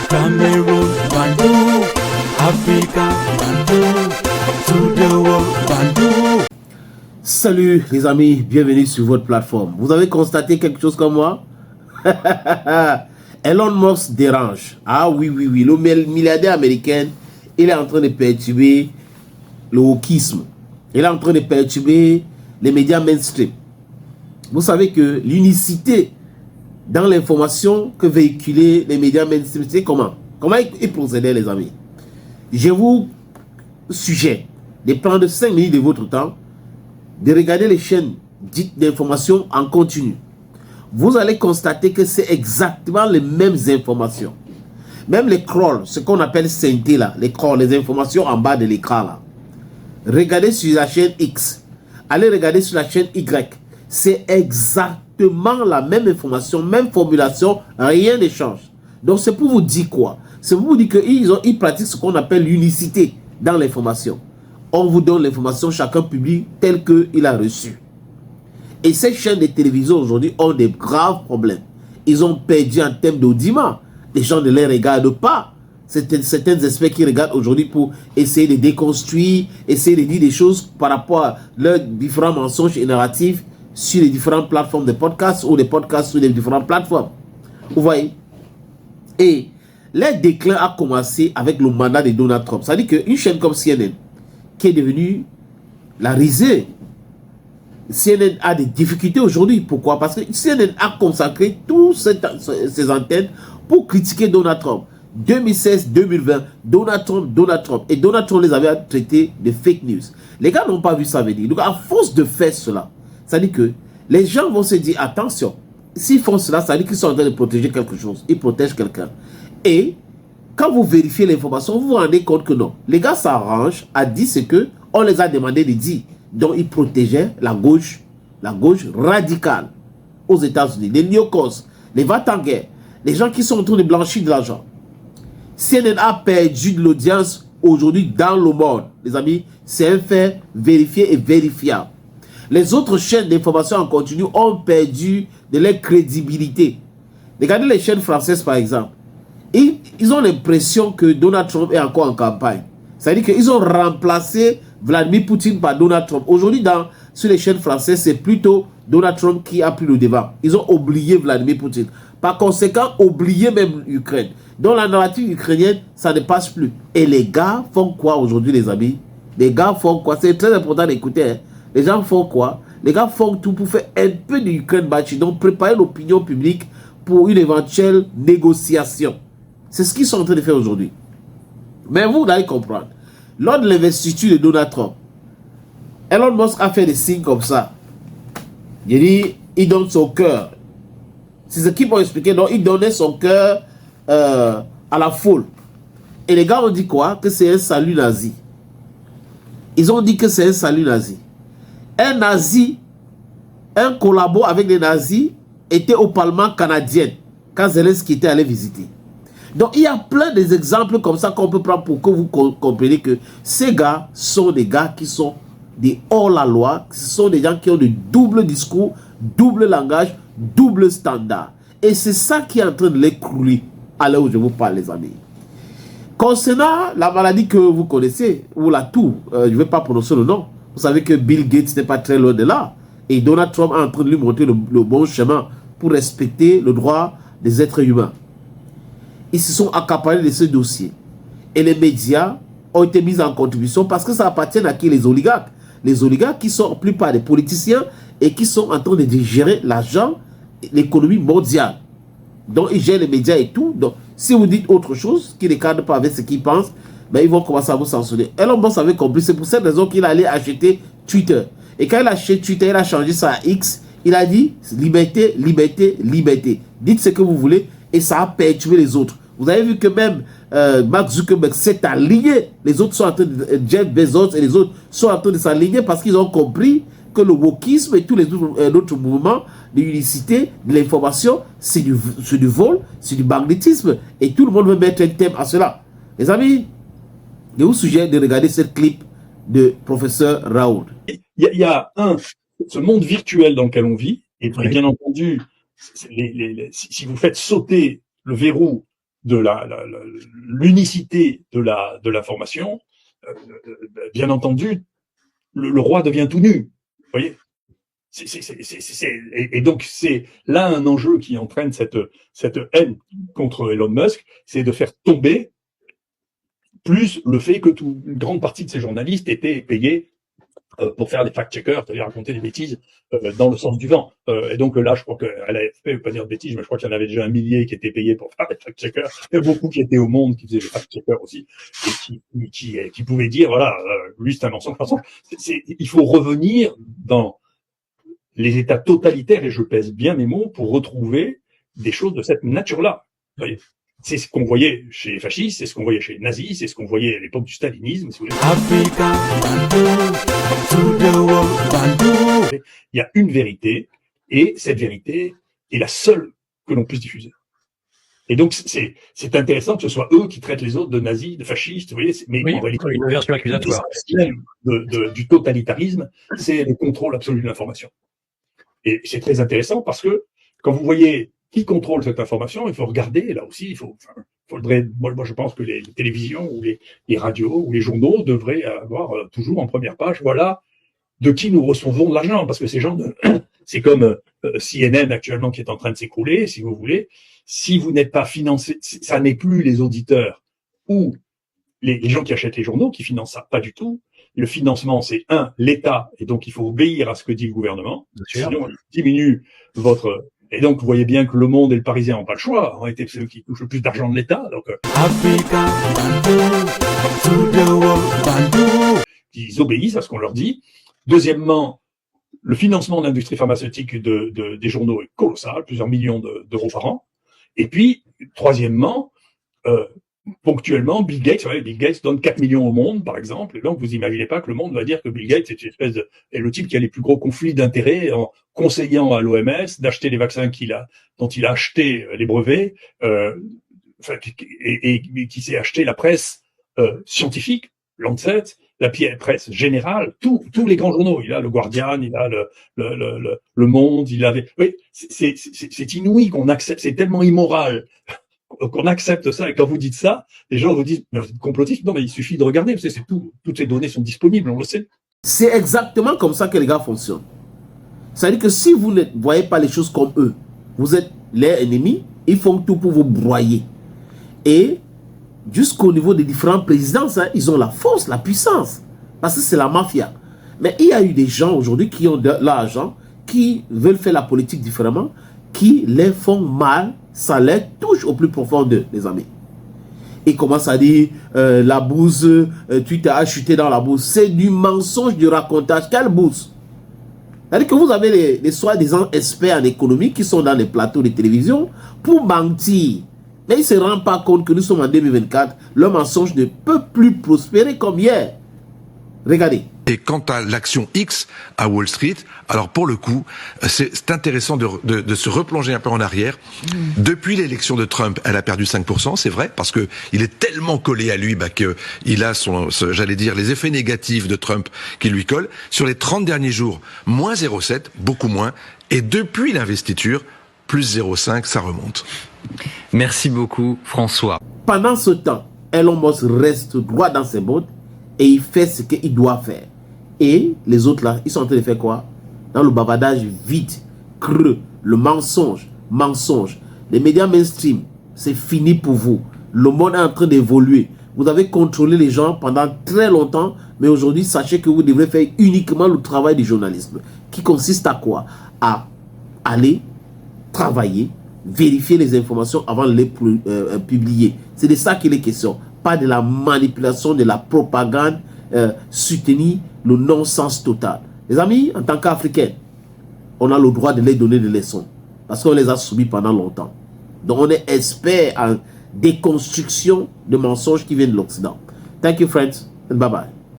Cameroon, Bandung, Africa, Bandung, to the world, Bandung. Salut les amis, bienvenue sur votre plateforme. Vous avez constaté quelque chose comme moi? Elon Musk dérange. Ah oui, le milliardaire américain, il est en train de perturber le wokisme. Il est en train de perturber les médias mainstream. Vous savez que l'unicité dans l'information que véhiculaient les médias mainstream, c'est comment ils procédaient, les amis. Je vous suggère de prendre 5 minutes de votre temps, de regarder les chaînes dites d'information en continu. Vous allez constater que c'est exactement les mêmes informations. Même les crawls, ce qu'on appelle synthé là, les crawls, les informations en bas de l'écran là. Regardez sur la chaîne X, allez regarder sur la chaîne Y. C'est exactement la même information, même formulation, rien ne change. Donc c'est pour vous dire quoi? C'est pour vous dire qu'ils pratiquent ce qu'on appelle l'unicité dans l'information. On vous donne l'information, chacun publie tel qu'il a reçu. Et ces chaînes de télévision aujourd'hui ont des graves problèmes. Ils ont perdu en termes d'audimat. Les gens ne les regardent pas. Certains experts qui regardent aujourd'hui pour essayer de déconstruire, essayer de dire des choses par rapport à leurs différents mensonges et narratifs sur les différentes plateformes de podcasts ou les podcasts sur les différentes plateformes. Vous voyez? Et le déclin a commencé avec le mandat de Donald Trump. C'est-à-dire qu'une chaîne comme CNN, qui est devenue la risée, CNN a des difficultés aujourd'hui. Pourquoi? Parce que CNN a consacré toutes ses antennes pour critiquer Donald Trump. 2016-2020, Donald Trump. Et Donald Trump les avait traités de fake news. Les gars n'ont pas vu ça venir. Donc à force de faire cela, ça dit que les gens vont se dire, attention, s'ils font cela, ça dit qu'ils sont en train de protéger quelque chose. Ils protègent quelqu'un. Et quand vous vérifiez l'information, vous vous rendez compte que non. Les gars s'arrangent à dire ce qu'on les a demandé de dire. Donc ils protégeaient la gauche radicale aux États-Unis, les néocons, les va-t-en-guerre, les gens qui sont en train de blanchir de l'argent. CNN a perdu de l'audience aujourd'hui dans le monde. Les amis, c'est un fait vérifié et vérifiable. Les autres chaînes d'information en continu ont perdu de leur crédibilité. Regardez les chaînes françaises par exemple. Ils ont l'impression que Donald Trump est encore en campagne. C'est-à-dire qu'ils ont remplacé Vladimir Poutine par Donald Trump. Aujourd'hui, sur les chaînes françaises, c'est plutôt Donald Trump qui a pris le devant. Ils ont oublié Vladimir Poutine. Par conséquent, oublié même l'Ukraine. Dans la narrative ukrainienne, ça ne passe plus. Et les gars font quoi aujourd'hui, les amis? Les gars font quoi? C'est très important d'écouter. Hein? Les gens font quoi? Les gars font tout pour faire un peu de l'Ukraine bâtie. Donc, préparer l'opinion publique pour une éventuelle négociation. C'est ce qu'ils sont en train de faire aujourd'hui. Mais vous allez comprendre. Lors de l'investiture de Donald Trump, Elon Musk a fait des signes comme ça. Il dit, il donne son cœur. C'est ce qu'ils vont expliquer. Donc, il donnait son cœur à la foule. Et les gars ont dit quoi? Que c'est un salut nazi. Ils ont dit que c'est un salut nazi. Un nazi, un collabo avec les nazis, était au Parlement canadien quand Zelensky était allé visiter. Donc, il y a plein d'exemples comme ça qu'on peut prendre pour que vous compreniez que ces gars sont des gars qui sont des hors-la-loi. Ce sont des gens qui ont de double discours, double langage, double standard. Et c'est ça qui est en train de les crouler à l'heure où je vous parle, les amis. Concernant la maladie que vous connaissez, ou la toux, je ne vais pas prononcer le nom. Vous savez que Bill Gates n'est pas très loin de là. Et Donald Trump est en train de lui montrer le bon chemin pour respecter le droit des êtres humains. Ils se sont accaparés de ce dossier. Et les médias ont été mis en contribution parce que ça appartient à qui? Les oligarques. Les oligarques qui sont la plupart des politiciens et qui sont en train de gérer l'argent, l'économie mondiale. Donc ils gèrent les médias et tout. Donc si vous dites autre chose qui ne cadre pas avec ce qu'ils pensent, ben, ils vont commencer à vous censurer. Elon Musk avait compris. C'est pour cette raison qu'il allait acheter Twitter. Et quand il a acheté Twitter, il a changé ça à X. Il a dit liberté, liberté, liberté. Dites ce que vous voulez et ça a perturbé les autres. Vous avez vu que même Mark Zuckerberg s'est aligné. Les autres sont en train de... Jeff Bezos et les autres sont en train de s'aligner parce qu'ils ont compris que le wokisme et tous les autres mouvements de l'unicité, de l'information, c'est du vol, c'est du magnétisme. Et tout le monde veut mettre un thème à cela. Les amis, je vous suggère de regarder ce clip de professeur Raoul. Il y a ce monde virtuel dans lequel on vit, et bien entendu, si vous faites sauter le verrou de l'unicité de l'information, bien entendu, le roi devient tout nu. Vous voyez, et donc c'est là un enjeu qui entraîne cette haine contre Elon Musk, c'est de faire tomber plus le fait que une grande partie de ces journalistes étaient payés pour faire des fact-checkers, c'est-à-dire raconter des bêtises dans le sens du vent. Et donc là, je crois qu'à l'AFP, je ne veux pas dire de bêtises, mais je crois qu'il y en avait déjà 1 millier qui étaient payés pour faire des fact-checkers. Il y a beaucoup qui étaient au Monde, qui faisaient des fact-checkers aussi, et qui pouvaient dire, voilà, lui c'est un mensonge. Il faut revenir dans les États totalitaires, et je pèse bien mes mots, pour retrouver des choses de cette nature-là. Vous voyez, c'est ce qu'on voyait chez les fascistes, c'est ce qu'on voyait chez les nazis, c'est ce qu'on voyait à l'époque du stalinisme. Si vous voulez. Africa, Bantu, to the world, Bantu. Il y a une vérité, et cette vérité est la seule que l'on puisse diffuser. Et donc, c'est intéressant que ce soit eux qui traitent les autres de nazis, de fascistes, vous voyez. Mais oui, en réalité, une version accusatoire. Du totalitarisme, c'est le contrôle absolu de l'information. Et c'est très intéressant parce que quand vous voyez qui contrôle cette information, il faut regarder, là aussi, moi je pense que les télévisions ou les radios ou les journaux devraient avoir toujours en première page, voilà, de qui nous recevons de l'argent, parce que ces gens, c'est comme CNN actuellement qui est en train de s'écrouler, si vous voulez. Si vous n'êtes pas financé, ça n'est plus les auditeurs ou les gens qui achètent les journaux qui financent ça, pas du tout. Le financement, c'est l'État, et donc il faut obéir à ce que dit le gouvernement, sinon il diminue votre... Et donc vous voyez bien que Le Monde et le Parisien n'ont pas le choix, en réalité c'est eux qui touchent le plus d'argent de l'État, donc Africa, Bantu, to the world, Bantu. Ils obéissent à ce qu'on leur dit. Deuxièmement, le financement de l'industrie pharmaceutique des journaux est colossal, plusieurs millions d'euros par an. Et puis, troisièmement, ponctuellement, Bill Gates donne 4 millions au Monde, par exemple, et donc vous imaginez pas que le Monde va dire que Bill Gates est une espèce est le type qui a les plus gros conflits d'intérêts en conseillant à l'OMS d'acheter les vaccins dont il a acheté les brevets, et qui s'est acheté la presse scientifique, Lancet, la presse générale, tous les grands journaux. Il a le Guardian, il a le Monde, oui, c'est inouï qu'on accepte, c'est tellement immoral qu'on accepte ça, et quand vous dites ça, les gens vous disent, mais vous êtes complotiste. Non, mais il suffit de regarder, c'est tout, toutes ces données sont disponibles, on le sait. C'est exactement comme ça que les gars fonctionnent. C'est-à-dire que si vous ne voyez pas les choses comme eux, vous êtes leurs ennemis, ils font tout pour vous broyer. Et jusqu'au niveau des différentes présidences, ils ont la force, la puissance, parce que c'est la mafia. Mais il y a eu des gens aujourd'hui qui ont de l'argent, qui veulent faire la politique différemment, qui les font mal, ça les touche au plus profond d'eux, les amis. Ils commencent à dire, la bourse, Twitter a chuté dans la bourse. C'est du mensonge, du racontage. Quelle bourse? C'est-à-dire que vous avez les soi-disant experts en économie qui sont dans les plateaux de télévision pour mentir. Mais ils ne se rendent pas compte que nous sommes en 2024. Le mensonge ne peut plus prospérer comme hier. Regardez. Et quant à l'action X à Wall Street, alors pour le coup, c'est intéressant de se replonger un peu en arrière. Depuis l'élection de Trump, elle a perdu 5%, c'est vrai, parce que il est tellement collé à lui qu'il a j'allais dire, les effets négatifs de Trump qui lui collent. Sur les 30 derniers jours, moins 0,7, beaucoup moins. Et depuis l'investiture, plus 0,5, ça remonte. Merci beaucoup, François. Pendant ce temps, Elon Musk reste droit dans ses bottes et il fait ce qu'il doit faire. Et les autres là, ils sont en train de faire quoi? Dans le bavardage vide, creux, le mensonge. Les médias mainstream, c'est fini pour vous. Le monde est en train d'évoluer. Vous avez contrôlé les gens pendant très longtemps, mais aujourd'hui, sachez que vous devrez faire uniquement le travail du journalisme, qui consiste à quoi? À aller travailler, vérifier les informations avant de les publier. C'est de ça qu'il est question. Pas de la manipulation, de la propagande, soutenir le non-sens total. Les amis, en tant qu'Africains, on a le droit de les donner des leçons. Parce qu'on les a subis pendant longtemps. Donc on est expert en déconstruction de mensonges qui viennent de l'Occident. Thank you friends, and bye bye.